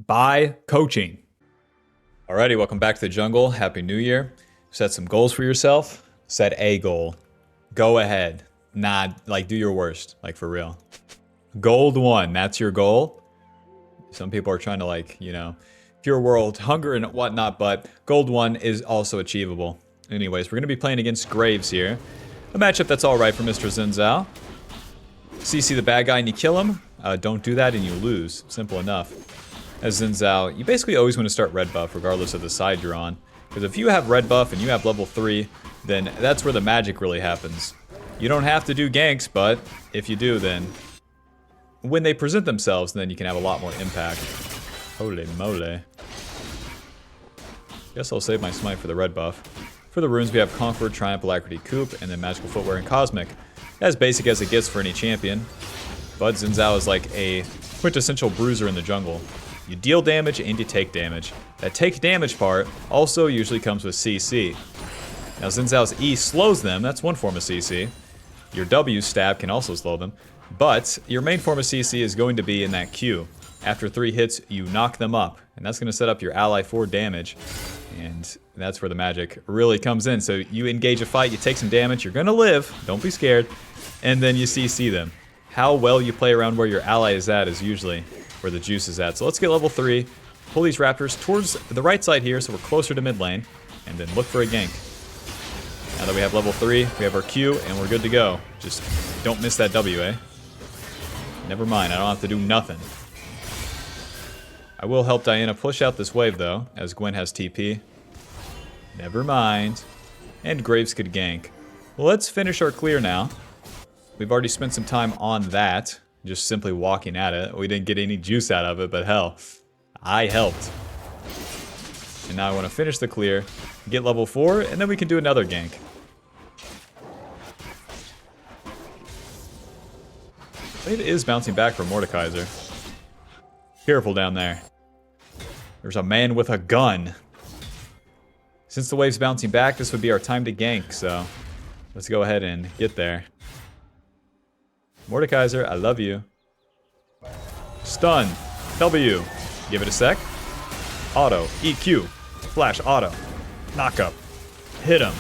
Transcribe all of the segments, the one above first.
by coaching. Alrighty, welcome back to the jungle. Happy New Year. Set some goals for yourself. Set a goal. Go ahead. Nah, like do your worst. Like for real. Gold 1, that's your goal. Some people are trying to like, you know, pure world hunger and whatnot, but gold 1 is also achievable. Anyways, we're going to be playing against Graves here. A matchup that's alright for Mr. Xin Zhao. CC the bad guy and you kill him. Don't do that and you lose. Simple enough. As Xin Zhao, you basically always want to start red buff regardless of the side you're on. Because if you have red buff and you have level 3, then that's where the magic really happens. You don't have to do ganks, but if you do, then when they present themselves, then you can have a lot more impact. Holy moly. Guess I'll save my smite for the red buff. For the runes, we have Conqueror, Triumph, Alacrity, Coup, and then Magical Footwear and Cosmic. As basic as it gets for any champion. But Xin Zhao is like a quintessential bruiser in the jungle. You deal damage and you take damage. That take damage part also usually comes with CC. Now Xin Zhao's E slows them, that's one form of CC. Your W stab can also slow them. But your main form of CC is going to be in that Q. After 3 hits, you knock them up. And that's going to set up your ally for damage. And that's where the magic really comes in. So you engage a fight, you take some damage, you're going to live. Don't be scared. And then you CC them. How well you play around where your ally is at is usually where the juice is at. So let's get level 3. Pull these raptors towards the right side here so we're closer to mid lane. And then look for a gank. Now that we have level 3, we have our Q and we're good to go. Just don't miss that W, eh? Never mind, I don't have to do nothing. I will help Diana push out this wave though, as Gwen has TP. Never mind. And Graves could gank. Well, let's finish our clear now. We've already spent some time on that, just simply walking at it. We didn't get any juice out of it, but hell, I helped. And now I want to finish the clear, get level 4, and then we can do another gank. It is bouncing back from Mordekaiser. Careful down there. There's a man with a gun. Since the wave's bouncing back, this would be our time to gank, so let's go ahead and get there. Mordekaiser, I love you. Stun. W. Give it a sec. Auto. EQ. Flash. Auto. Knock up. Hit him.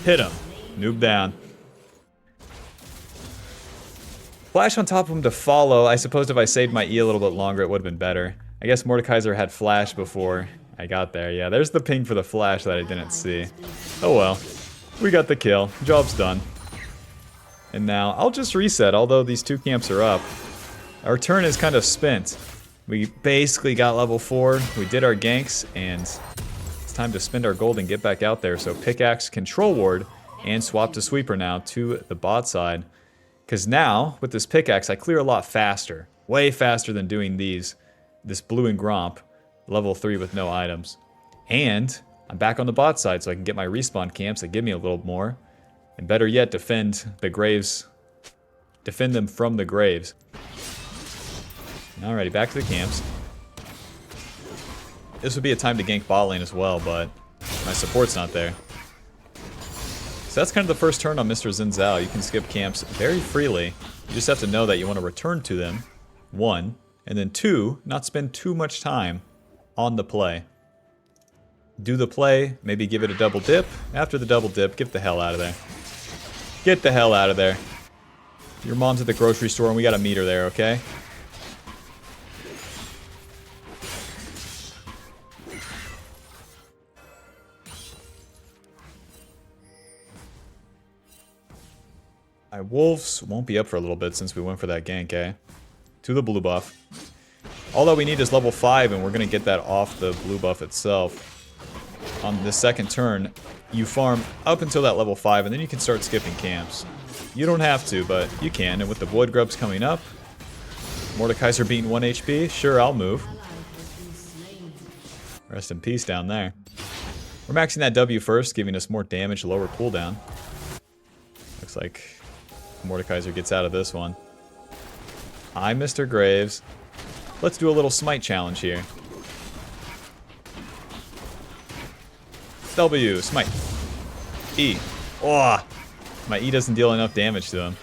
Hit him. Noob down. Flash on top of him to follow. I suppose if I saved my E a little bit longer, it would have been better. I guess Mordekaiser had flash before I got there. Yeah, there's the ping for the flash that I didn't see. Oh well. We got the kill. Job's done. And now, I'll just reset, although these 2 camps are up. Our turn is kind of spent. We basically got level 4, we did our ganks, and it's time to spend our gold and get back out there. So pickaxe, control ward, and swap to sweeper now to the bot side. Because now, with this pickaxe, I clear a lot faster. Way faster than doing this blue and gromp, level 3 with no items. And I'm back on the bot side, so I can get my respawn camps that give me a little more. And better yet, defend the Graves. Defend them from the Graves. Alrighty, back to the camps. This would be a time to gank bot lane as well, but my support's not there. So that's kind of the first turn on Mr. Xin Zhao. You can skip camps very freely. You just have to know that you want to return to them, 1. And then 2, not spend too much time on the play. Do the play, maybe give it a double dip. After the double dip, get the hell out of there. Get the hell out of there. Your mom's at the grocery store and we gotta meet her there, okay? My wolves won't be up for a little bit since we went for that gank, eh? To the blue buff. All that we need is level 5 and we're gonna get that off the blue buff itself. On the second turn, you farm up until that level 5 and then you can start skipping camps. You don't have to, but you can. And with the void grubs coming up, Mordekaiser being 1 HP, sure, I'll move. Rest in peace down there. We're maxing that W first, giving us more damage, lower cooldown. Looks like Mordekaiser gets out of this one. Hi, Mr. Graves. Let's do a little smite challenge here. W, smite. E. Oh, my E doesn't deal enough damage to him.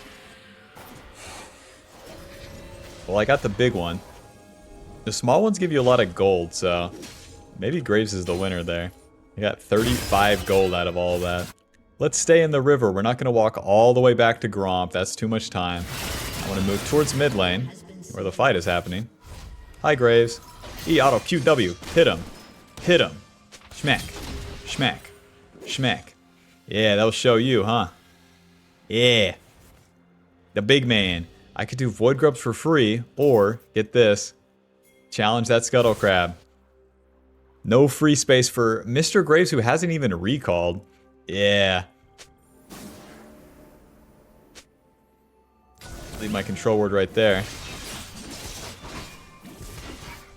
Well, I got the big one. The small ones give you a lot of gold, so maybe Graves is the winner there. I got 35 gold out of all of that. Let's stay in the river. We're not going to walk all the way back to Gromp. That's too much time. I want to move towards mid lane, where the fight is happening. Hi, Graves. E-auto QW. Hit him. Hit him. Schmack. Schmack. Schmack. Yeah, that'll show you, huh? Yeah. The big man. I could do Void Grubs for free, or, get this, challenge that Scuttle Crab. No free space for Mr. Graves, who hasn't even recalled. Yeah. Leave my control word right there.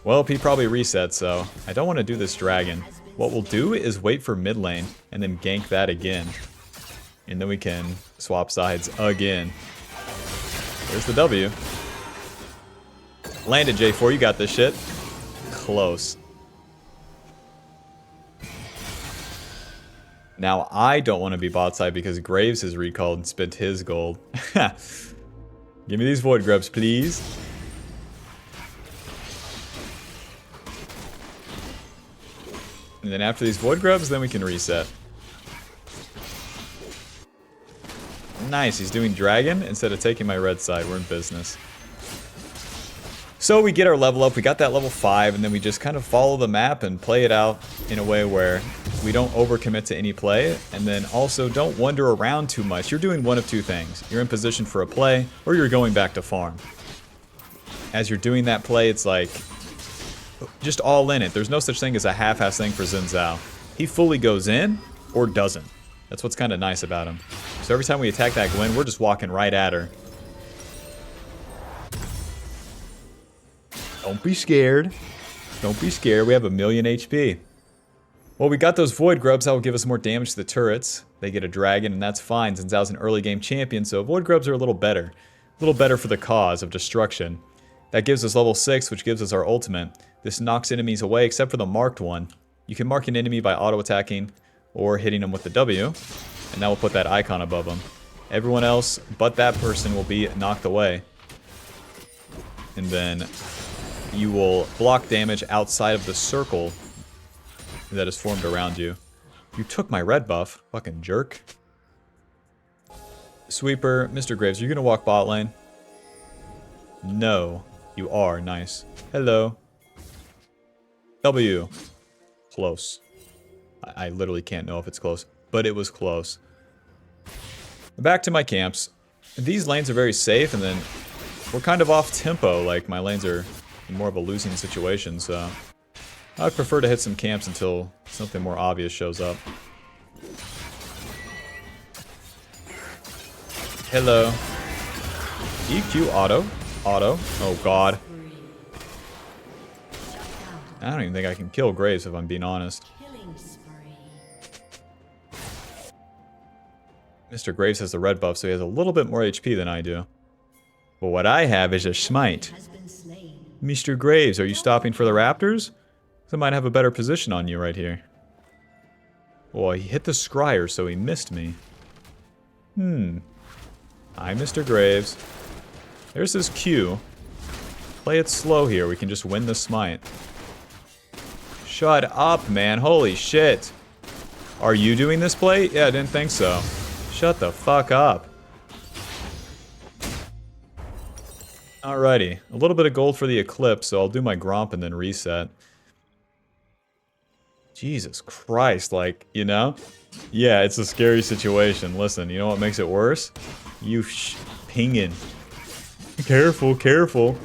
Well, he probably resets, so I don't want to do this dragon. What we'll do is wait for mid lane, and then gank that again. And then we can swap sides again. There's the W. Landed, J4, you got this shit. Close. Now, I don't want to be bot side because Graves has recalled and spent his gold. Give me these Void Grubs, please. And then after these Void Grubs, then we can reset. Nice, he's doing Dragon instead of taking my red side. We're in business. So we get our level up, we got that level 5, and then we just kind of follow the map and play it out in a way where we don't overcommit to any play, and then also don't wander around too much. You're doing one of two things. You're in position for a play, or you're going back to farm. As you're doing that play, it's like, just all in it. There's no such thing as a half-ass thing for Xin Zhao. He fully goes in, or doesn't. That's what's kind of nice about him. So every time we attack that Gwen, we're just walking right at her. Don't be scared. Don't be scared. We have 1,000,000 HP. Well, we got those Void Grubs. That will give us more damage to the turrets. They get a dragon, and that's fine. Xin Zhao's an early game champion, so Void Grubs are a little better. A little better for the cause of destruction. That gives us level 6, which gives us our ultimate. This knocks enemies away, except for the marked one. You can mark an enemy by auto-attacking or hitting them with the W, and that will put that icon above them. Everyone else but that person will be knocked away. And then you will block damage outside of the circle that is formed around you. You took my red buff, fucking jerk. Sweeper, Mr. Graves, are you gonna walk bot lane? No, you are. Nice. Hello. W. Close. I literally can't know if it's close, but it was close. Back to my camps. These lanes are very safe, and then we're kind of off tempo. Like, my lanes are in more of a losing situation, so I'd prefer to hit some camps until something more obvious shows up. Hello. EQ auto. Auto. Oh god. I don't even think I can kill Graves if I'm being honest. Mr. Graves has the red buff, so he has a little bit more HP than I do. But what I have is a smite. Mr. Graves, are you stopping for the raptors? I might have a better position on you right here. Well, he hit the scryer, so he missed me. Hi, Mr. Graves. There's his Q. Play it slow here. We can just win the smite. Shut up, man. Holy shit. Are you doing this play? Yeah, I didn't think so. Shut the fuck up. Alrighty. A little bit of gold for the Eclipse, so I'll do my Gromp and then reset. Jesus Christ, like, you know? Yeah, it's a scary situation. Listen, you know what makes it worse? You pinging. Careful, careful.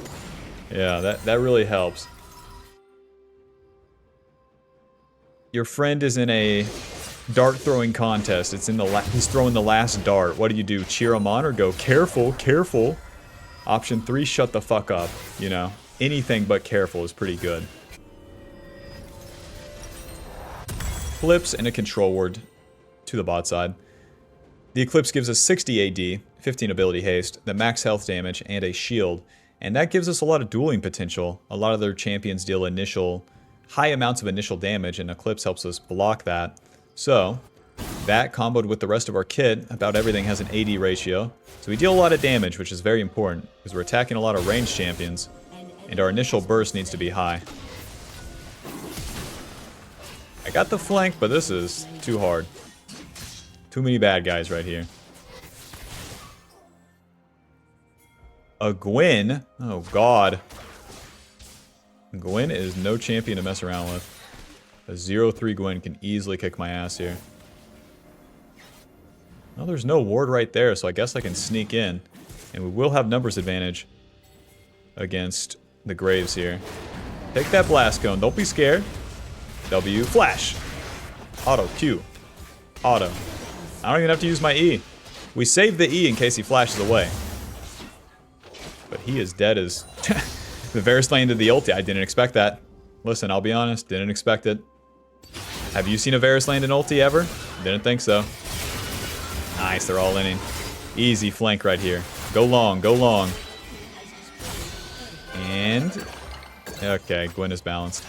Yeah, that really helps. Your friend is in a dart throwing contest. It's in the he's throwing the last dart. What do? Cheer him on or go, careful, careful? Option 3, shut the fuck up. You know, anything but careful is pretty good. Eclipse and a control ward to the bot side. The Eclipse gives us 60 AD, 15 ability haste, the max health damage, and a shield. And that gives us a lot of dueling potential. A lot of their champions deal high amounts of initial damage, and Eclipse helps us block that. So, that comboed with the rest of our kit, about everything has an AD ratio. So we deal a lot of damage, which is very important, because we're attacking a lot of ranged champions. And our initial burst needs to be high. I got the flank, but this is too hard. Too many bad guys right here. A Gwen? Oh, God. Gwen is no champion to mess around with. A 0-3 Gwen can easily kick my ass here. Well, there's no ward right there, so I guess I can sneak in. And we will have numbers advantage against the Graves here. Take that blast cone. Don't be scared. W. Flash. Auto. Q. Auto. I don't even have to use my E. We saved the E in case he flashes away. But he is dead as... The Varus landed the ulti. I didn't expect that. Listen, I'll be honest. Didn't expect it. Have you seen a Varus land an ulti ever? Didn't think so. Nice. They're all inning. Easy flank right here. Go long. Go long. And... Okay, Gwen is balanced.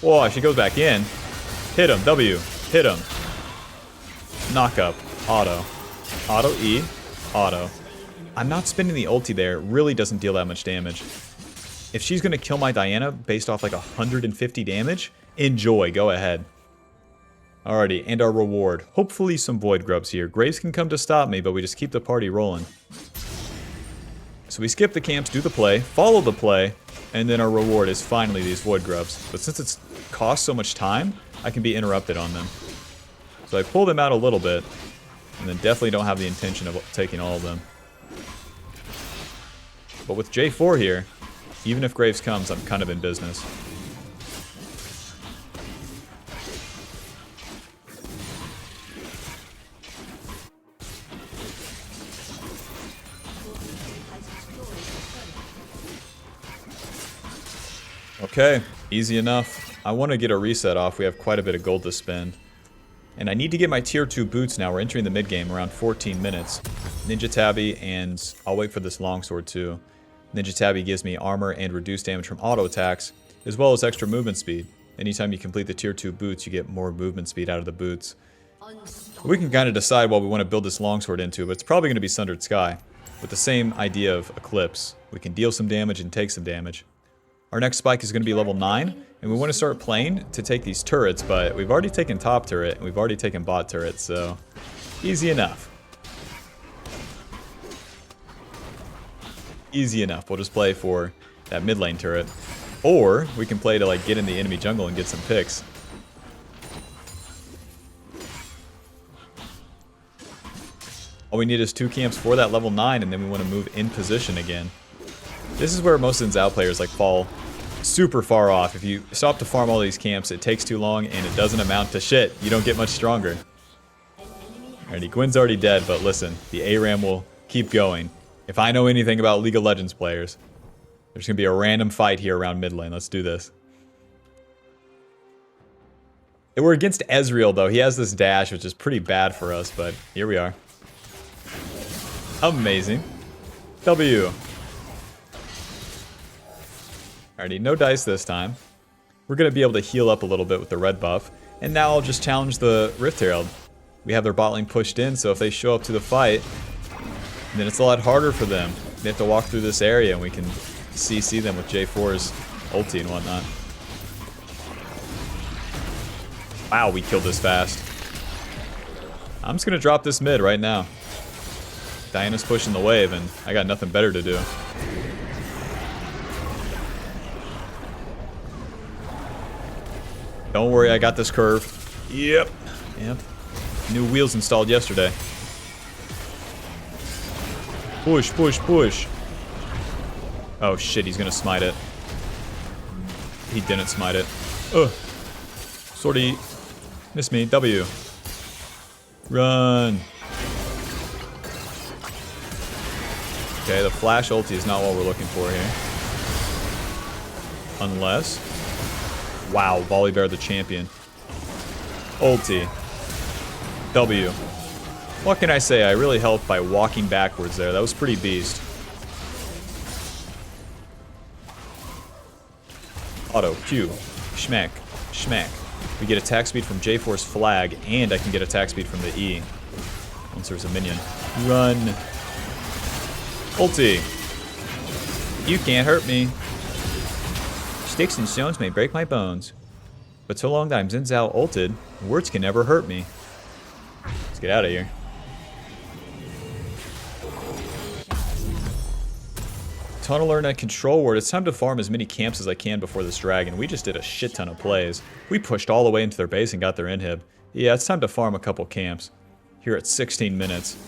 Whoa, she goes back in. Hit him. W. Hit him. Knock up. Auto. Auto E. Auto. I'm not spinning the ulti there. It really doesn't deal that much damage. If she's going to kill my Diana based off like 150 damage, enjoy. Go ahead. Alrighty, and our reward. Hopefully some Void Grubs here. Graves can come to stop me, but we just keep the party rolling. So we skip the camps, do the play, follow the play, and then our reward is finally these Void Grubs. But since it's cost so much time, I can be interrupted on them. So I pull them out a little bit, and then definitely don't have the intention of taking all of them. But with J4 here, even if Graves comes, I'm kind of in business. Okay, easy enough. I want to get a reset off. We have quite a bit of gold to spend. And I need to get my tier 2 boots now. We're entering the mid game around 14 minutes. Ninja Tabby, and I'll wait for this longsword too. Ninja Tabby gives me armor and reduced damage from auto attacks, as well as extra movement speed. Anytime you complete the tier 2 boots, you get more movement speed out of the boots. We can kind of decide what we want to build this longsword into, but it's probably going to be Sundered Sky. With the same idea of Eclipse. We can deal some damage and take some damage. Our next spike is going to be level 9, and we want to start playing to take these turrets, but we've already taken top turret, and we've already taken bot turret, so easy enough. Easy enough. We'll just play for that mid lane turret. Or we can play to like get in the enemy jungle and get some picks. All we need is 2 camps for that level 9, and then we want to move in position again. This is where most Xin Zhao players like fall super far off. If you stop to farm all these camps, it takes too long and it doesn't amount to shit. You don't get much stronger. Alrighty, Gwen's already dead, but listen, the ARAM will keep going. If I know anything about League of Legends players, there's going to be a random fight here around mid lane. Let's do this. And we're against Ezreal, though. He has this dash, which is pretty bad for us, but here we are. Amazing. W. Alrighty, no dice this time. We're going to be able to heal up a little bit with the red buff. And now I'll just challenge the Rift Herald. We have their bot lane pushed in, so if they show up to the fight, then it's a lot harder for them. They have to walk through this area, and we can CC them with J4's ulti and whatnot. Wow, we killed this fast. I'm just going to drop this mid right now. Diana's pushing the wave, and I got nothing better to do. Don't worry, I got this curve. Yep. New wheels installed yesterday. Push, push, push. Oh shit, he's gonna smite it. He didn't smite it. Ugh. Sorty. Miss me. W. Run. Okay, the flash ulti is not what we're looking for here. Unless... Wow, Volibear the champion. Ulti. W. What can I say? I really helped by walking backwards there. That was pretty beast. Auto. Q. Schmack. Schmack. We get attack speed from J4's flag, and I can get attack speed from the E. Once there's a minion. Run. Ulti. You can't hurt me. Sticks and stones may break my bones, but so long that I'm Xin Zhao ulted, words can never hurt me. Let's get out of here. Tunneler and a control ward. It's time to farm as many camps as I can before this dragon. We just did a shit ton of plays. We pushed all the way into their base and got their inhib. Yeah, it's time to farm a couple camps. Here at 16 minutes.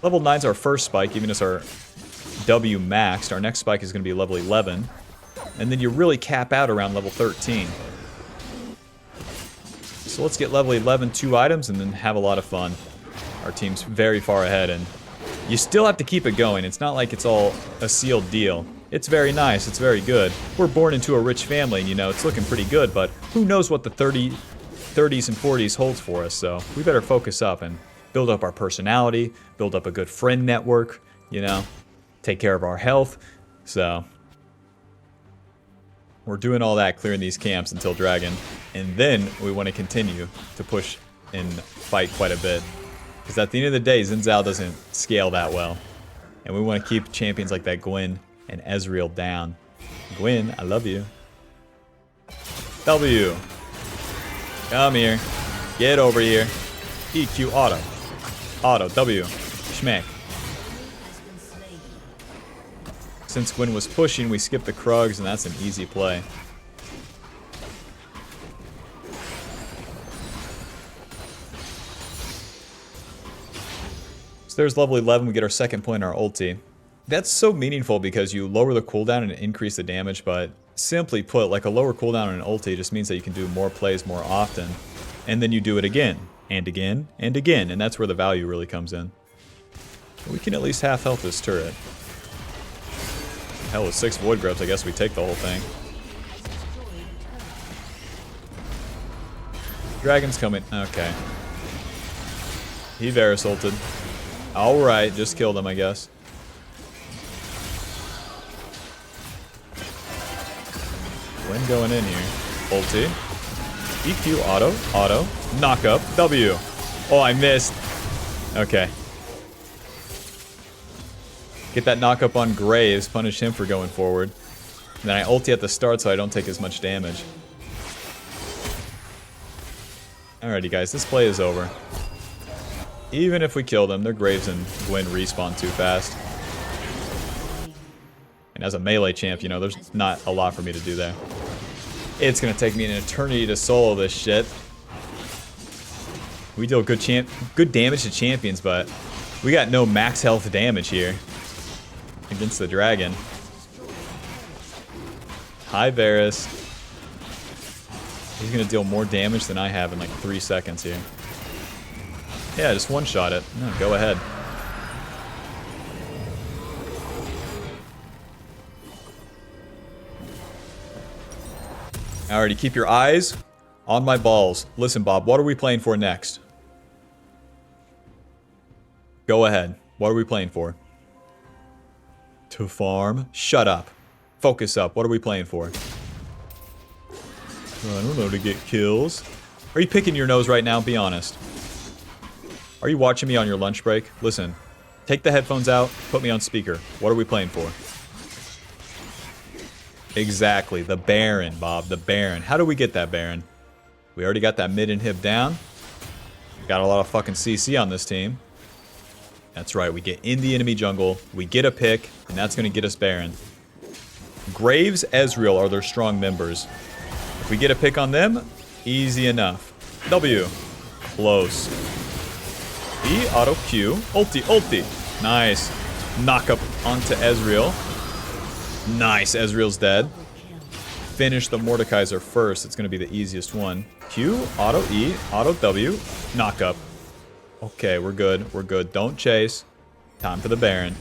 Level 9's our first spike, even as our W maxed. Our next spike is going to be level 11. And then you really cap out around level 13. So let's get level 11, 2 items, and then have a lot of fun. Our team's very far ahead, and you still have to keep it going. It's not like it's all a sealed deal. It's very nice, it's very good. We're born into a rich family, and you know, it's looking pretty good, but who knows what the 30s and 40s holds for us, so we better focus up and build up our personality, build up a good friend network, you know, take care of our health, so we're doing all that, clearing these camps until Dragon, and then we want to continue to push and fight quite a bit. Because at the end of the day, Xin Zhao doesn't scale that well. And we want to keep champions like that Gwen and Ezreal down. Gwen, I love you. W. Come here. Get over here. EQ auto. Auto. W. Schmeck. Since Gwen was pushing, we skipped the Krugs, and that's an easy play. There's level 11, we get our second point in our ulti. That's so meaningful because you lower the cooldown and increase the damage, but simply put, like a lower cooldown on an ulti just means that you can do more plays more often. And then you do it again, and again, and again, and that's where the value really comes in. We can at least half health this turret. Hell, with 6 Void Grubs, I guess we take the whole thing. Dragon's coming, okay. He Varus ulted. Alright, just killed him, I guess. When going in here. Ulti. EQ, auto, knock up, W. Oh, I missed. Okay. Get that knock up on Graves, punish him for going forward. And then I ulti at the start so I don't take as much damage. Alrighty guys, this play is over. Even if we kill them, their Graves and Gwen respawn too fast. And as a melee champ, you know, there's not a lot for me to do there. It's gonna take me an eternity to solo this shit. We deal good damage to champions, but we got no max health damage here against the dragon. Hi Varus. He's gonna deal more damage than I have in like 3 seconds here. Yeah, just one-shot it. No, go ahead. Alrighty, keep your eyes on my balls. Listen, Bob, what are we playing for next? Go ahead. What are we playing for? To farm? Shut up. Focus up. What are we playing for? I don't know, to get kills. Are you picking your nose right now? Be honest. Are you watching me on your lunch break? Listen, take the headphones out, put me on speaker. What are we playing for? Exactly, the Baron, Bob, the Baron. How do we get that Baron? We already got that mid inhib down. Got a lot of fucking CC on this team. That's right, we get in the enemy jungle, we get a pick, and that's going to get us Baron. Graves, Ezreal are their strong members. If we get a pick on them, easy enough. W. Close. E, auto Q, ulti. Nice. Knock up onto Ezreal. Nice, Ezreal's dead. Finish the Mordekaiser first. It's going to be the easiest one. Q, auto E, auto W, knock up. Okay, we're good. We're good. Don't chase. Time for the Baron.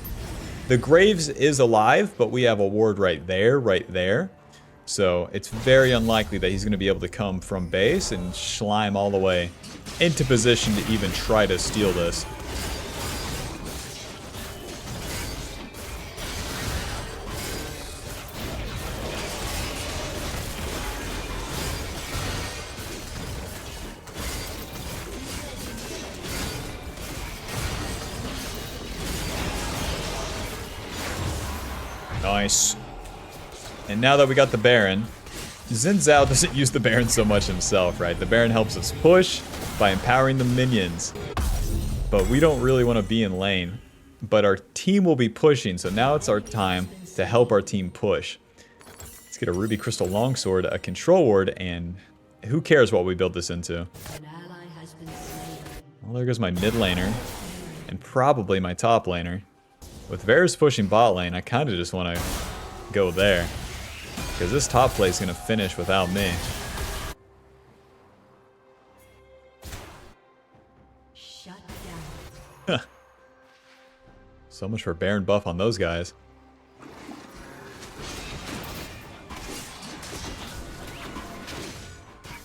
The Graves is alive, but we have a ward right there. So it's very unlikely that he's going to be able to come from base and slime all the way into position to even try to steal this. Nice. And now that we got the Baron, Xin Zhao doesn't use the Baron so much himself, right? The Baron helps us push by empowering the minions. But we don't really want to be in lane. But our team will be pushing, so now it's our time to help our team push. Let's get a Ruby Crystal Longsword, a Control Ward, and who cares what we build this into? Well, there goes my mid laner, and probably my top laner. With Varus pushing bot lane, I kind of just want to go there. Because this top play is going to finish without me. Shut down. So much for Baron buff on those guys.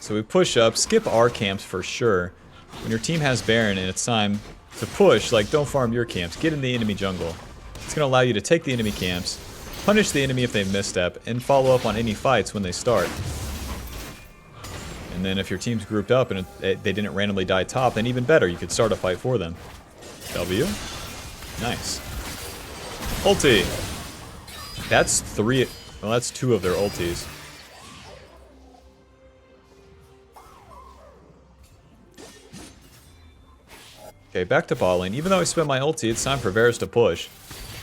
So we push up, skip our camps for sure. When your team has Baron and it's time to push, like, don't farm your camps, get in the enemy jungle. It's going to allow you to take the enemy camps, punish the enemy if they misstep, and follow up on any fights when they start. And then if your team's grouped up and they didn't randomly die top, then even better, you could start a fight for them. W. Nice. Ulti. That's three. Well, that's two of their ultis. Okay, back to bot lane. Even though I spent my ulti, it's time for Varus to push.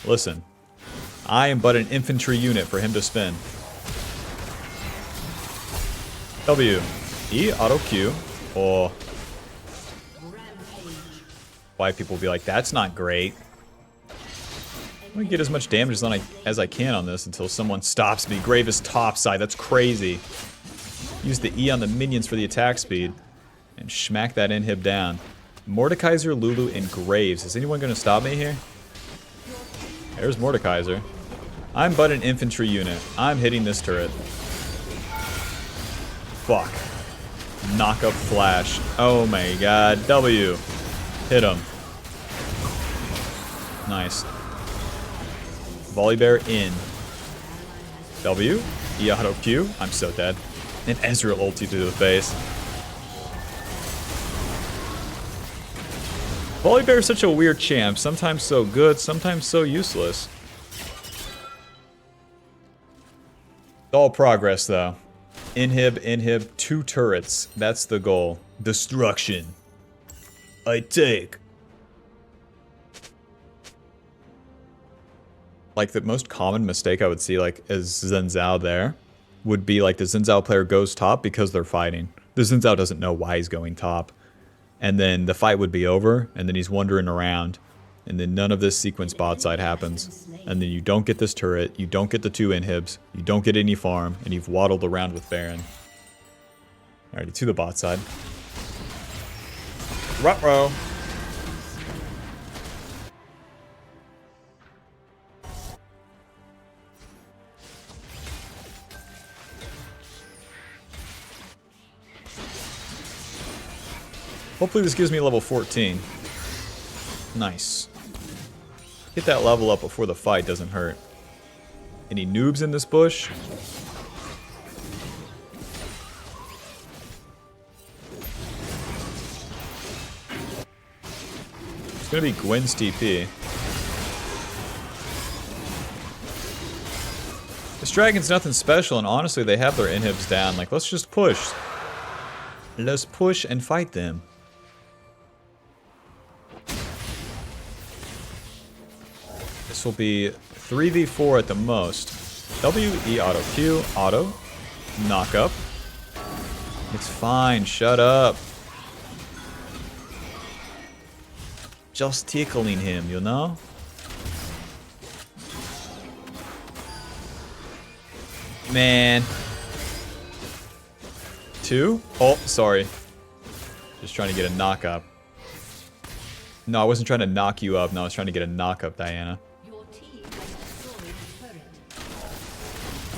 Listen. I am but an infantry unit for him to spin. W. E, auto Q. Oh. Why people will be like, that's not great. I'm gonna get as much damage as I can on this until someone stops me. Graves topside, that's crazy. Use the E on the minions for the attack speed. And smack that inhib down. Mordekaiser, Lulu, and Graves. Is anyone gonna stop me here? There's Mordekaiser. I'm but an infantry unit. I'm hitting this turret. Fuck. Knock up flash. Oh my god. W. Hit him. Nice. Volley bear in. W. E auto Q. I'm so dead. And Ezreal ulti to the face. Volley bear is such a weird champ. Sometimes so good, sometimes so useless. All progress, though. Inhib, 2 turrets. That's the goal. Destruction. I take. Like, the most common mistake I would see, like, as Xin Zhao there, would be, like, the Xin Zhao player goes top because they're fighting. The Xin Zhao doesn't know why he's going top. And then the fight would be over, and then he's wandering around. And then none of this sequence bot side happens. And then you don't get this turret, you don't get the 2 inhibs, you don't get any farm, and you've waddled around with Baron. Alrighty, to the bot side. Ruh-roh. Hopefully this gives me level 14. Nice. Get that level up before the fight doesn't hurt. Any noobs in this bush? It's gonna be Gwen's TP. This dragon's nothing special, and honestly, they have their inhibs down. Like, let's just push. Let's push and fight them. This will be 3v4 at the most. W, E, auto Q, auto, knock up. It's fine, shut up. Just tickling him, you know? Man. 2? Oh, sorry. Just trying to get a knock up. No, I wasn't trying to knock you up. No, I was trying to get a knock up, Diana.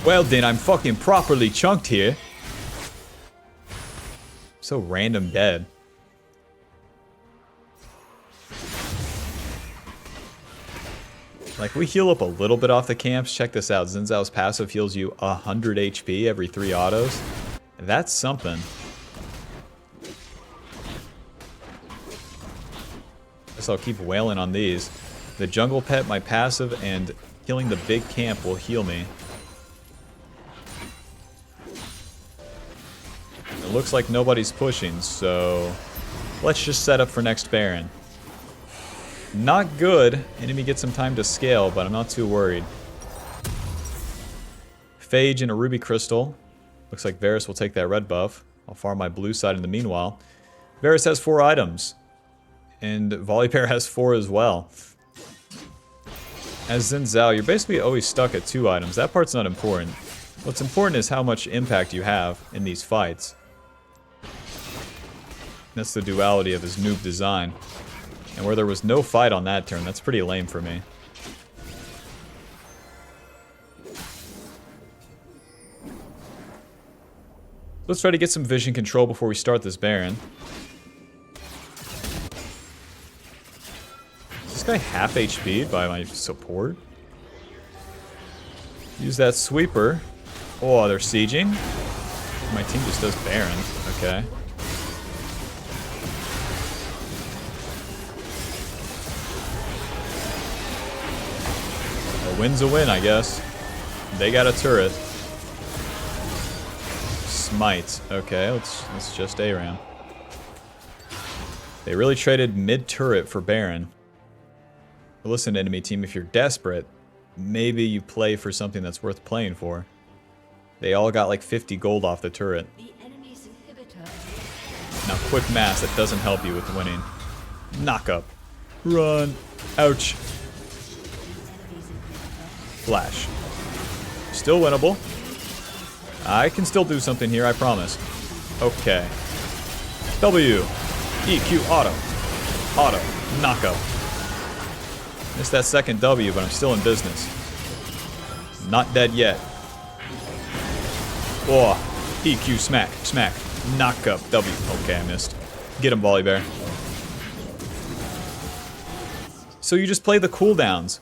Well then, I'm fucking properly chunked here. So random dead. Like, we heal up a little bit off the camps. Check this out. Xin Zhao's passive heals you 100 HP every 3 autos. That's something. Guess I'll keep wailing on these. The jungle pet, my passive, and killing the big camp will heal me. It looks like nobody's pushing, so let's just set up for next Baron. Not good. Enemy gets some time to scale, but I'm not too worried. Phage and a Ruby Crystal. Looks like Varus will take that red buff. I'll farm my blue side in the meanwhile. Varus has 4 items. And Volibear has 4 as well. As Xin Zhao, you're basically always stuck at 2 items. That part's not important. What's important is how much impact you have in these fights. That's the duality of his noob design. And where there was no fight on that turn, that's pretty lame for me. Let's try to get some vision control before we start this Baron. Is this guy half HP'd by my support? Use that sweeper. Oh, they're sieging? My team just does Baron. Okay. A win's a win, I guess. They got a turret. Smite. Okay, let's just ARAM. They really traded mid-turret for Baron. But listen, enemy team, if you're desperate, maybe you play for something that's worth playing for. They all got like 50 gold off the turret. Now, quick mass, that doesn't help you with winning. Knock up. Run. Ouch. Flash. Still winnable. I can still do something here, I promise. Okay. W. EQ auto. Auto. Knockup. Missed that second W, but I'm still in business. Not dead yet. Oh. EQ smack. Smack. Knockup. W. Okay, I missed. Get him, Volibear. So you just play the cooldowns.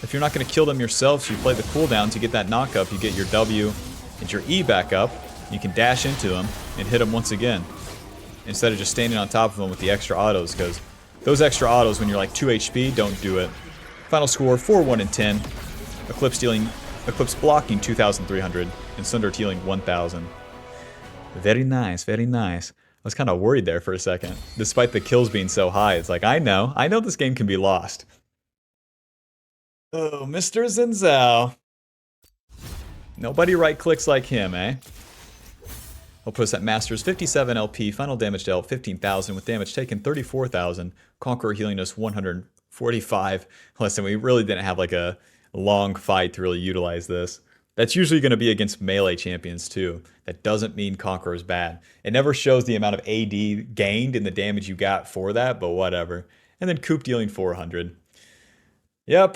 If you're not going to kill them yourself, so you play the cooldowns, you get that knockup, you get your W and your E back up, you can dash into them and hit them once again. Instead of just standing on top of them with the extra autos, because those extra autos when you're like 2 HP, don't do it. Final score, 4-1-10. Eclipse blocking 2,300 and Sunder healing 1,000. Very nice, very nice. I was kind of worried there for a second. Despite the kills being so high, it's like, I know this game can be lost. Oh, Mr. Xin Zhao. Nobody right-clicks like him, eh? He'll put us at Masters 57 LP, final damage dealt 15,000, with damage taken 34,000. Conqueror healing us 145. Listen, we really didn't have like a long fight to really utilize this. That's usually going to be against melee champions too. That doesn't mean Conqueror is bad. It never shows the amount of AD gained and the damage you got for that, but whatever. And then Coop dealing 400. Yep.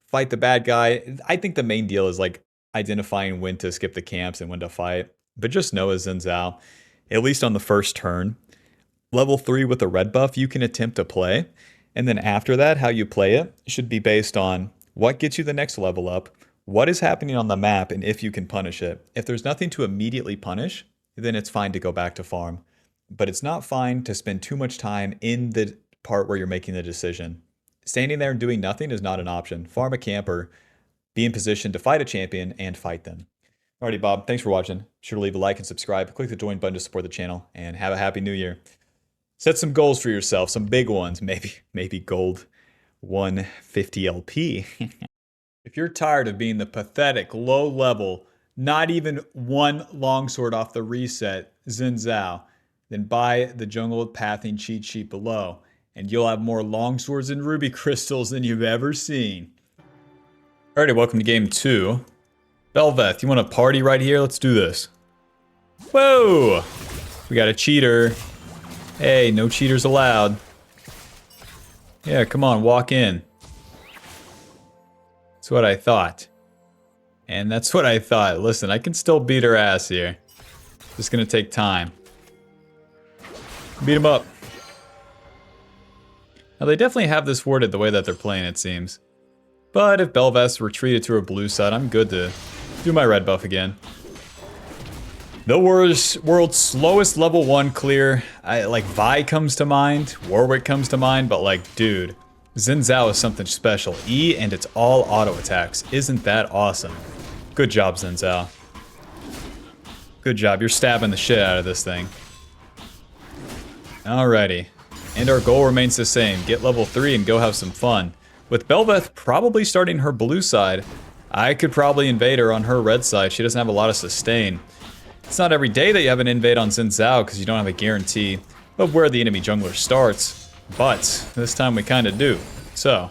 Fight the bad guy. I think the main deal is like identifying when to skip the camps and when to fight. But just know as Xin Zhao, at least on the first turn, level 3 with a red buff you can attempt to play. And then after that, how you play it should be based on what gets you the next level up, what is happening on the map, and if you can punish it. If there's nothing to immediately punish, then it's fine to go back to farm. But it's not fine to spend too much time in the part where you're making the decision. Standing there and doing nothing is not an option. Farm a camper, be in position to fight a champion, and fight them. Alrighty, Bob, thanks for watching. Be sure to leave a like and subscribe. Click the join button to support the channel, and have a happy new year. Set some goals for yourself, some big ones. Maybe gold 150 LP. If you're tired of being the pathetic, low level, not even one longsword off the reset, Xin Zhao, then buy the Jungle Pathing cheat sheet below, and you'll have more longswords and ruby crystals than you've ever seen. Alrighty, welcome to game 2. Belveth, you want to party right here? Let's do this. Whoa! We got a cheater. Hey, no cheaters allowed. Yeah, come on, walk in. That's what I thought. And that's what I thought. Listen, I can still beat her ass here. Just gonna take time. Beat him up. Now, they definitely have this worded the way that they're playing, it seems. But if Belveth's retreated to her blue side, I'm good to do my red buff again. The world's slowest level 1 clear. Like Vi comes to mind, Warwick comes to mind, but like, dude, Xin Zhao is something special. E and it's all auto attacks. Isn't that awesome? Good job, Xin Zhao. Good job. You're stabbing the shit out of this thing. Alrighty. And our goal remains the same. Get level 3 and go have some fun. With Bel'Veth probably starting her blue side, I could probably invade her on her red side. She doesn't have a lot of sustain. It's not every day that you have an invade on Xin Zhao because you don't have a guarantee of where the enemy jungler starts. But this time we kind of do. So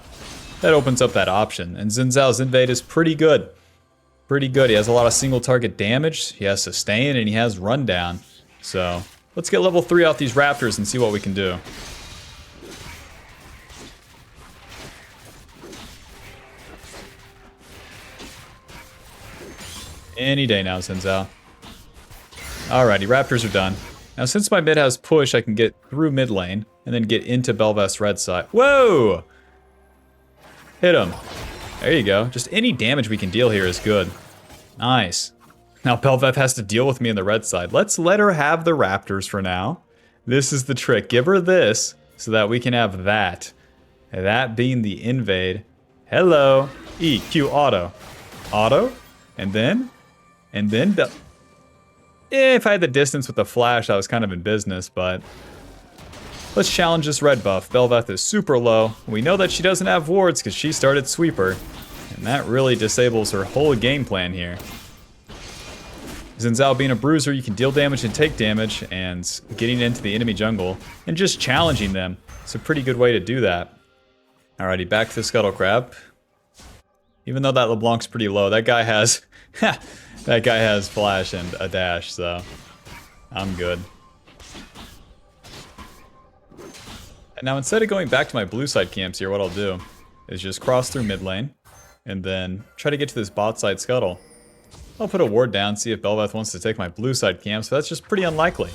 that opens up that option. And Xin Zhao's invade is pretty good. Pretty good. He has a lot of single target damage. He has sustain and he has rundown. So let's get level 3 off these raptors and see what we can do. Any day now, Xin Zhao. Alrighty, raptors are done. Now since my mid has push, I can get through mid lane and then get into Bel'Veth's red side. Whoa! Hit him. There you go. Just any damage we can deal here is good. Nice. Now Bel'Veth has to deal with me on the red side. Let's let her have the raptors for now. This is the trick. Give her this so that we can have that. That being the invade. Hello. E, Q, auto. Auto. And then if I had the distance with the flash, I was kind of in business, but let's challenge this red buff. Bel'Veth is super low. We know that she doesn't have wards because she started sweeper, and that really disables her whole game plan here. Xin Zhao being a bruiser, you can deal damage and take damage, and getting into the enemy jungle and just challenging them. It's a pretty good way to do that. Alrighty, back to the Scuttle Crab. Even though that LeBlanc's pretty low, that guy has that guy has flash and a dash, so I'm good. And now instead of going back to my blue side camps here, what I'll do is just cross through mid lane and then try to get to this bot side scuttle. I'll put a ward down, see if Bel'Veth wants to take my blue side camps, but that's just pretty unlikely.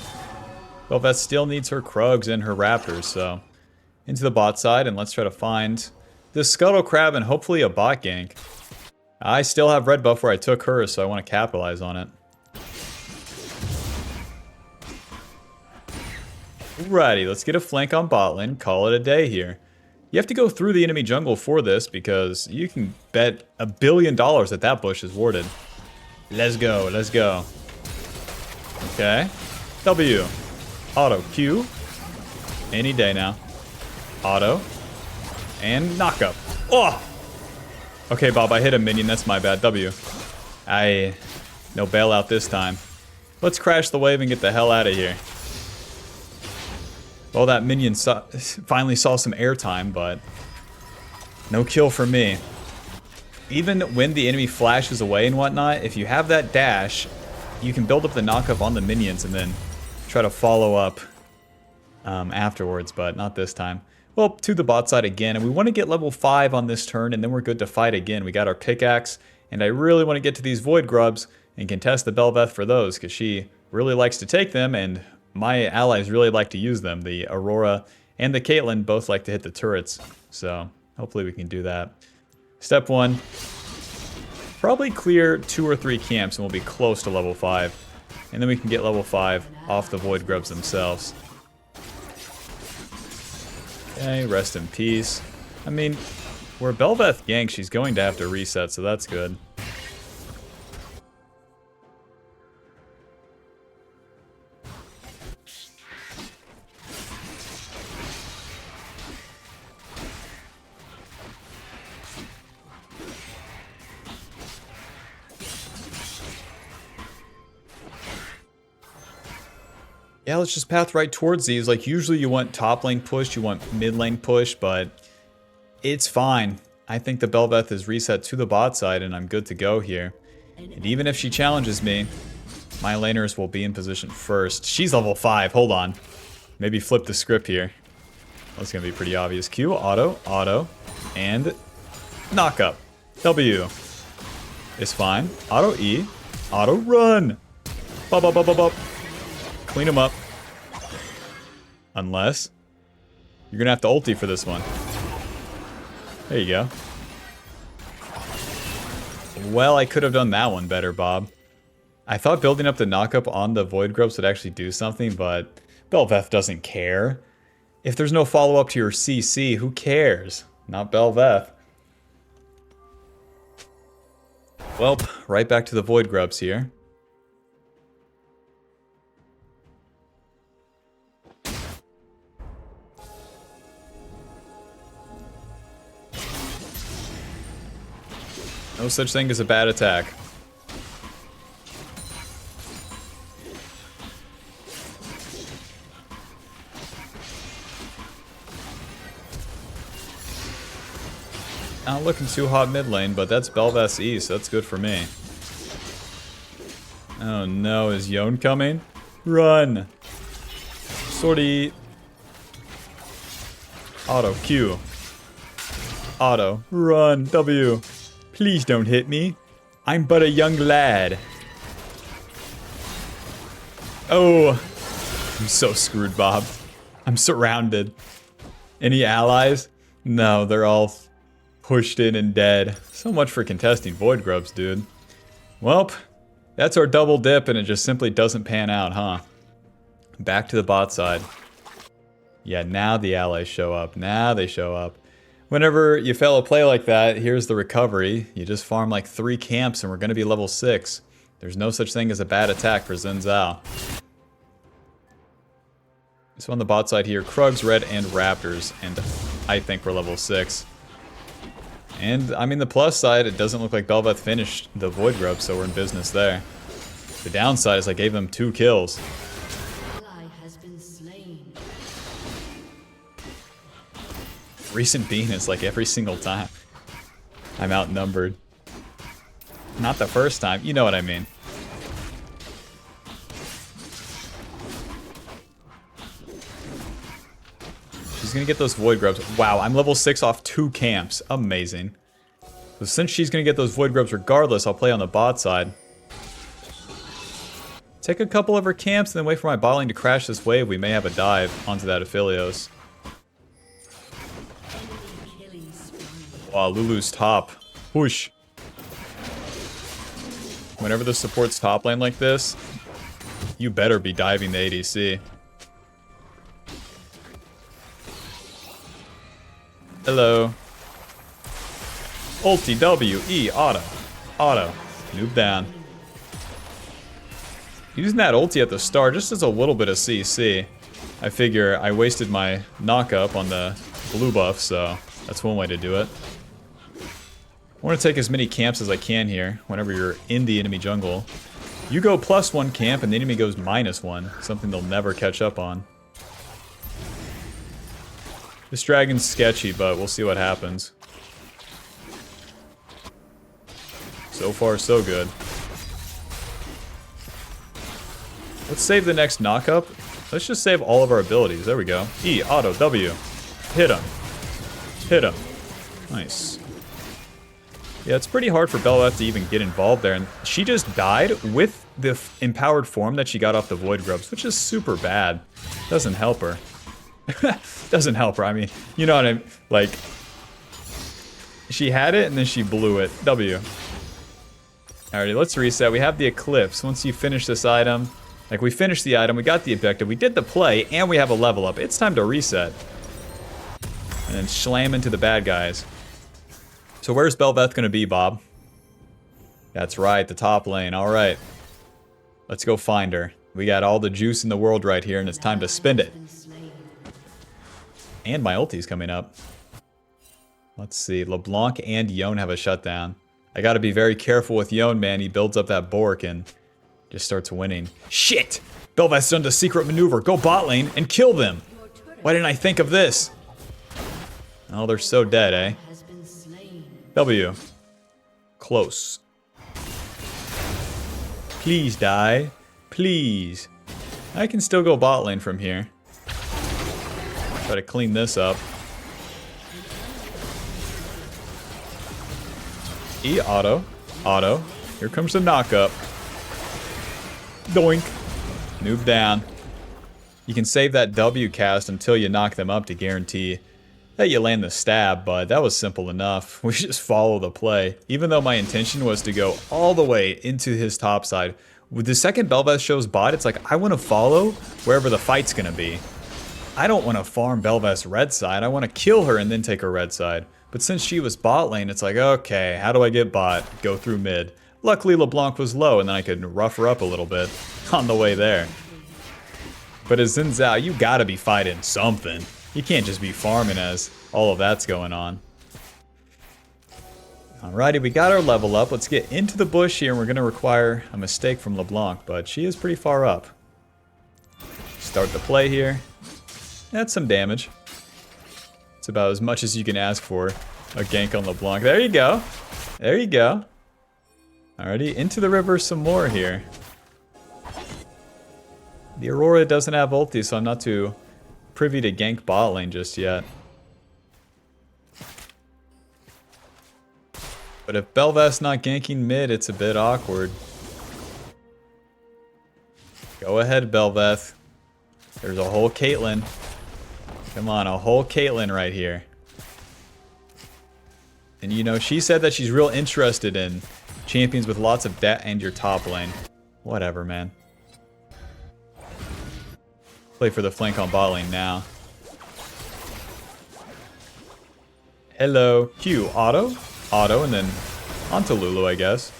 Bel'Veth still needs her Krugs and her Raptors, so into the bot side and let's try to find this Scuttle Crab and hopefully a bot gank. I still have red buff where I took her, so I want to capitalize on it. Alrighty, let's get a flank on bot lane, call it a day here. You have to go through the enemy jungle for this because you can bet $1 billion that that bush is warded. Let's go, let's go. Okay. W. Auto. Q. Any day now. Auto. And knock up. Oh! Okay, Bob, I hit a minion. That's my bad. W. No bailout this time. Let's crash the wave and get the hell out of here. Well, that minion finally saw some airtime, but no kill for me. Even when the enemy flashes away and whatnot, if you have that dash, you can build up the knockup on the minions and then try to follow up afterwards, but not this time. Well, to the bot side again, and we want to get level 5 on this turn, and then we're good to fight again. We got our pickaxe, and I really want to get to these void grubs and contest the Bel'Veth for those, because she really likes to take them, and my allies really like to use them. The Aurora and the Caitlyn both like to hit the turrets, so hopefully we can do that. Step 1, probably clear 2 or 3 camps, and we'll be close to level 5. And then we can get level 5 off the void grubs themselves. Okay, rest in peace. I mean, where Bel'Veth ganks, she's going to have to reset, so that's good. Yeah, let's just path right towards these. Like, usually you want top lane push, you want mid lane push, but it's fine. I think the Bel'Veth is reset to the bot side, and I'm good to go here. And even if she challenges me, my laners will be in position first. She's level 5. Hold on. Maybe flip the script here. That's going to be pretty obvious. Q, auto, auto, and knock up. W is fine. Auto E, auto run. Bop, bop, bop, bop, bop. Clean him up. Unless you're gonna have to ulti for this one. There you go. Well, I could have done that one better, Bob. I thought building up the knockup on the void grubs would actually do something, but Bel'Veth doesn't care. If there's no follow-up to your CC, who cares? Not Bel'Veth. Welp, right back to the Void Grubs here. No such thing as a bad attack. Not looking too hot mid lane, but that's Bel'Veth's E, so that's good for me. Oh no, is Yone coming? Run! Sortie. Auto, Q. Auto, run, W. Please don't hit me. I'm but a young lad. Oh, I'm so screwed, Bob. I'm surrounded. Any allies? No, they're all pushed in and dead. So much for contesting Void Grubs, dude. Welp, that's our double dip and it just simply doesn't pan out, huh? Back to the bot side. Yeah, now the allies show up. Now they show up. Whenever you fail a play like that, here's the recovery. You just farm like 3 camps and we're going to be level 6. There's no such thing as a bad attack for Xin Zhao. So on the bot side here, Krugs, Red, and Raptors, and I think we're level 6. And, I mean, the plus side, it doesn't look like Bel'Veth finished the Void Grub, so we're in business there. The downside is I gave them 2 kills. Recent bean is like every single time I'm outnumbered. Not the first time, you know what I mean. She's gonna get those Void Grubs. Wow, I'm level 6 off 2 camps. Amazing. So since she's gonna get those Void Grubs regardless, I'll play on the bot side. Take a couple of her camps and then wait for my bot lane to crash this wave. We may have a dive onto that Aphelios. Wow, Lulu's top. Whoosh. Whenever the support's top lane like this, you better be diving the ADC. Hello. Ulti W, E, auto. Auto. Noob down. Using that ulti at the start just as a little bit of CC. I figure I wasted my knock-up on the blue buff, so that's one way to do it. I want to take as many camps as I can here whenever you're in the enemy jungle. You go +1 camp and the enemy goes -1, something they'll never catch up on. This dragon's sketchy, but we'll see what happens. So far, so good. Let's save the next knock-up. Let's just save all of our abilities. There we go. E, auto, W. Hit him. Hit him. Nice. Yeah, it's pretty hard for Bel'Veth to even get involved there, and she just died with the empowered form that she got off the Void Grubs, which is super bad. Doesn't help her. Doesn't help her, I mean, you know what I mean? Like, she had it and then she blew it. W. Alrighty, let's reset. We have the Eclipse. Once you finish this item, like we finished the item, we got the objective, we did the play, and we have a level up. It's time to reset. And then slam into the bad guys. So where's Bel'Veth gonna be, Bob? That's right, the top lane. Alright. Let's go find her. We got all the juice in the world right here, and it's time to spend it. And my ulti's coming up. Let's see. LeBlanc and Yone have a shutdown. I gotta be very careful with Yone, man. He builds up that Bork and just starts winning. Shit! Bel'Veth's done the secret maneuver. Go bot lane and kill them. Why didn't I think of this? Oh, they're so dead, eh? W. Close. Please die. Please. I can still go bot lane from here. Try to clean this up. E, auto. Auto. Here comes the knock-up. Doink. Noob down. You can save that W cast until you knock them up to guarantee that you land the stab, but that was simple enough. We just follow the play. Even though my intention was to go all the way into his top side. With the second Bel'Veth shows bot, it's like, I want to follow wherever the fight's going to be. I don't want to farm Bel'Veth's red side. I want to kill her and then take her red side. But since she was bot lane, it's like, okay, how do I get bot? Go through mid. Luckily, LeBlanc was low, and then I could rough her up a little bit on the way there. But as Xin Zhao, you gotta be fighting something. You can't just be farming as all of that's going on. Alrighty, we got our level up. Let's get into the bush here, and we're gonna require a mistake from LeBlanc, but she is pretty far up. Start the play here. That's some damage. It's about as much as you can ask for. A gank on LeBlanc. There you go. There you go. Alrighty, into the river some more here. The Aurora doesn't have ulti, so I'm not too privy to gank bot lane just yet. But if Bel'Veth's not ganking mid, it's a bit awkward. Go ahead, Bel'Veth. There's a whole Caitlyn. Come on, a whole Caitlyn right here. And you know, she said that she's real interested in champions with lots of debt and your top lane. Whatever, man. Play for the flank on bot lane now. Hello. Q. Auto. Auto, and then onto Lulu, I guess.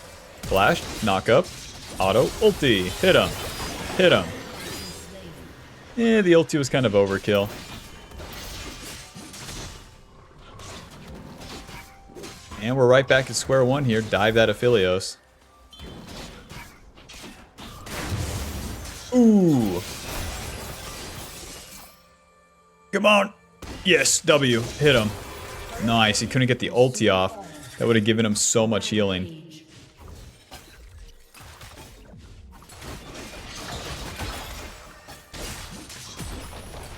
Flash. Knock up. Auto. Ulti. Hit him. Hit him. Eh, the ulti was kind of overkill. And we're right back at square one here. Dive that Aphelios. Ooh. Come on. Yes, W. Hit him. Nice. He couldn't get the ulti off. That would have given him so much healing.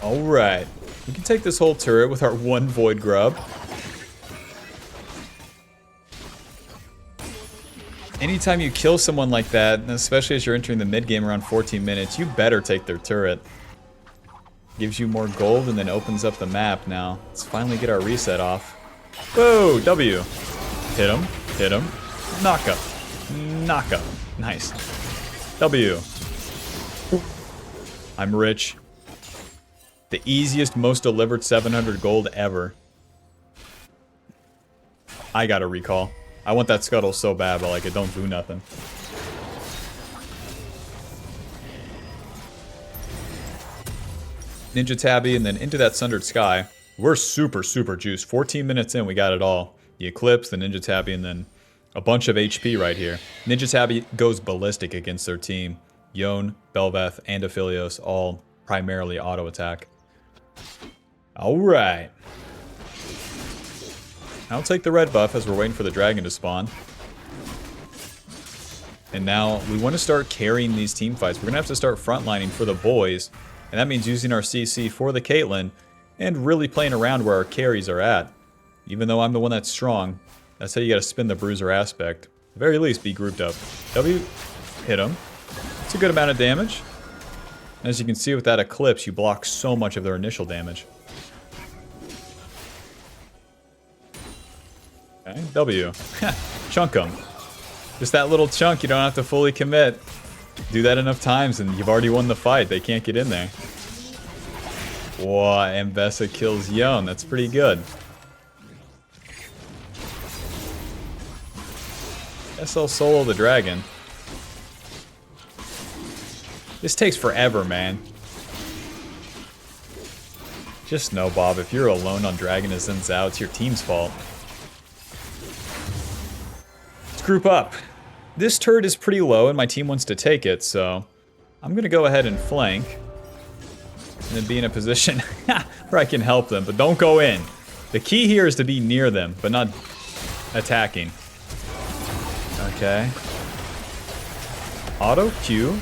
Alright. We can take this whole turret with our one Void Grub. Anytime you kill someone like that, and especially as you're entering the mid game around 14 minutes, you better take their turret. Gives you more gold and then opens up the map now. Let's finally get our reset off. Whoa, W. Hit him, hit him. Knock up. Knock up. Nice. W. I'm rich. The easiest, most delivered 700 gold ever. I got a recall. I want that scuttle so bad, but like it don't do nothing. Ninja Tabby and then into that Sundered Sky. We're super, super juiced. 14 minutes in, we got it all. The Eclipse, the Ninja Tabby, and then a bunch of HP right here. Ninja Tabby goes ballistic against their team. Yone, Bel'Veth, and Aphelios all primarily auto attack. Alright. I'll take the red buff as we're waiting for the dragon to spawn. And now we want to start carrying these team fights. We're going to have to start frontlining for the boys. And that means using our CC for the Caitlyn and really playing around where our carries are at. Even though I'm the one that's strong, that's how you got to spin the bruiser aspect. At the very least, be grouped up. W, hit him. It's a good amount of damage. And as you can see with that Eclipse, you block so much of their initial damage. Okay, W. Chunk them. Just that little chunk, you don't have to fully commit. Do that enough times and you've already won the fight. They can't get in there. Whoa, Ambessa kills Yone. That's pretty good. Guess I'll solo the dragon. This takes forever, man. Just know, Bob, if you're alone on dragon as Xin Zhao, it's your team's fault. Group up. This turret is pretty low and my team wants to take it, so I'm gonna go ahead and flank and then be in a position where I can help them, but don't go in. The key here is to be near them, but not attacking. Okay. Auto, Q,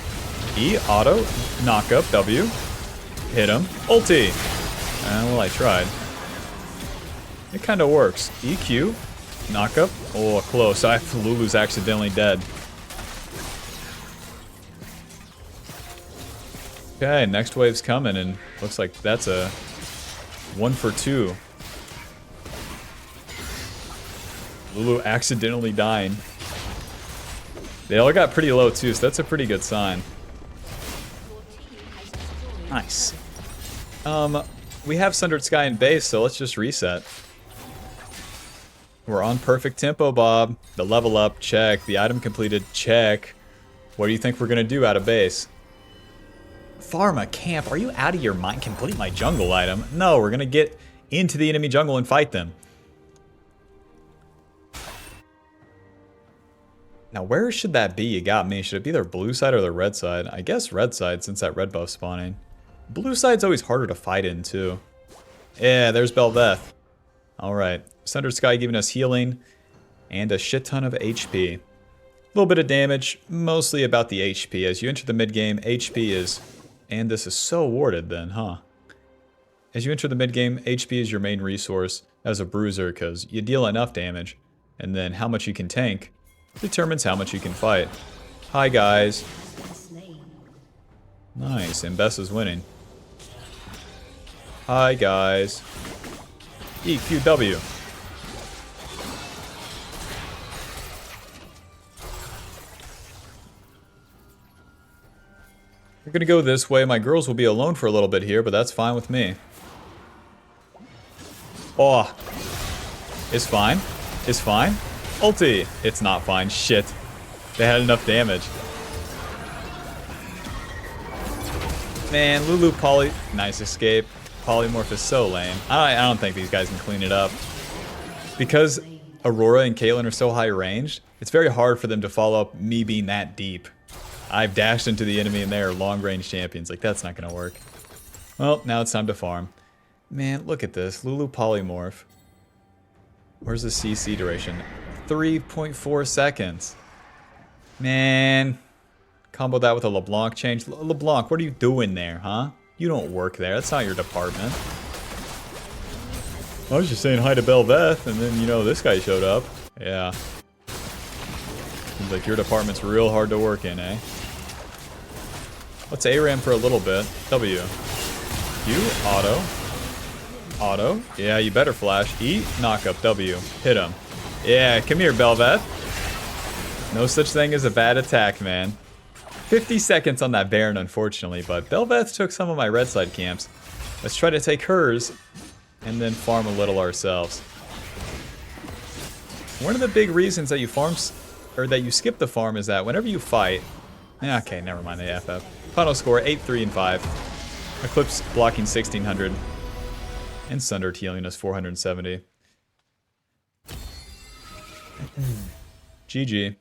E, auto, knock up, W, hit him, ulti. Well, I tried. It kind of works. EQ. Knock up. Oh, close. Lulu's accidentally dead. Okay, next wave's coming, and looks like that's a 1 for 2. Lulu accidentally dying. They all got pretty low too, so that's a pretty good sign. Nice. We have Sundered Sky in base, so let's just reset. We're on perfect tempo, Bob. The level up, check. The item completed, check. What do you think we're gonna do out of base? Farm a camp? Are you out of your mind? Complete my jungle item? No, we're gonna get into the enemy jungle and fight them. Now, where should that be? You got me. Should it be their blue side or their red side? I guess red side, since that red buff's spawning. Blue side's always harder to fight in, too. Yeah, there's Bel'Veth. Alright. Sunder Sky giving us healing and a shit ton of HP. A little bit of damage, mostly about the HP. As you enter the mid-game, HP is... And this is so warded then, huh? As you enter the mid-game, HP is your main resource as a bruiser, because you deal enough damage, and then how much you can tank determines how much you can fight. Hi, guys. Nice, and Bess is winning. Hi, guys. EQW. We're gonna go this way. My girls will be alone for a little bit here, but that's fine with me. Oh. It's fine. It's fine. Ulti. It's not fine. Shit. They had enough damage. Man, Lulu Poly... Nice escape. Polymorph is so lame. I don't think these guys can clean it up. Because Aurora and Caitlyn are so high ranged, it's very hard for them to follow up me being that deep. I've dashed into the enemy and they are long range champions. Like, that's not going to work. Well, now it's time to farm. Man, look at this. Lulu Polymorph. Where's the CC duration? 3.4 seconds. Man. Combo that with a LeBlanc change. LeBlanc, what are you doing there, huh? You don't work there. That's not your department. I was just saying hi to Bel'Veth, and then, you know, this guy showed up. Yeah. Seems like your department's real hard to work in, eh? Let's ARAM for a little bit. W. Q. Auto. Auto. Yeah, you better flash. E. Knock up. W. Hit him. Yeah, come here, Bel'Veth. No such thing as a bad attack, man. 50 seconds on that Baron, unfortunately, but Bel'Veth took some of my red side camps. Let's try to take hers, and then farm a little ourselves. One of the big reasons that you farm, or that you skip the farm, is that whenever you fight... Okay, never mind the FF. Final score, 8, 3, and 5. Eclipse blocking 1600. And Sundered healing us 470. GG.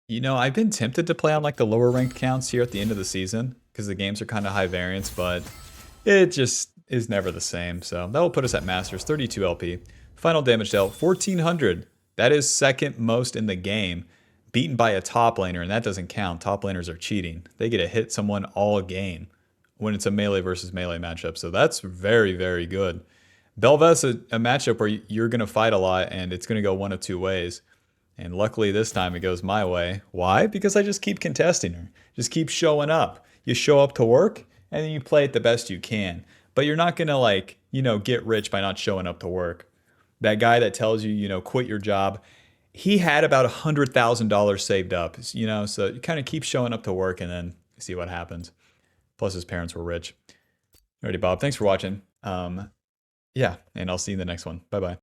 You know, I've been tempted to play on like the lower ranked counts here at the end of the season, because the games are kind of high variance, but it just is never the same. So that will put us at Masters, 32 LP. Final damage dealt, 1400. That is second most in the game, beaten by a top laner, and that doesn't count. Top laners are cheating. They get to hit someone all game when it's a melee versus melee matchup. So that's very, very good. Bel'Veth's a matchup where you're going to fight a lot, and it's going to go one of two ways. And luckily this time it goes my way. Why? Because I just keep contesting her. Just keep showing up. You show up to work, and then you play it the best you can. But you're not going to, like, you know, get rich by not showing up to work. That guy that tells you, you know, quit your job, he had about $100,000 saved up, you know, so you kind of keep showing up to work and then see what happens. Plus his parents were rich. Alrighty, Bob, thanks for watching. Yeah, and I'll see you in the next one. Bye-bye.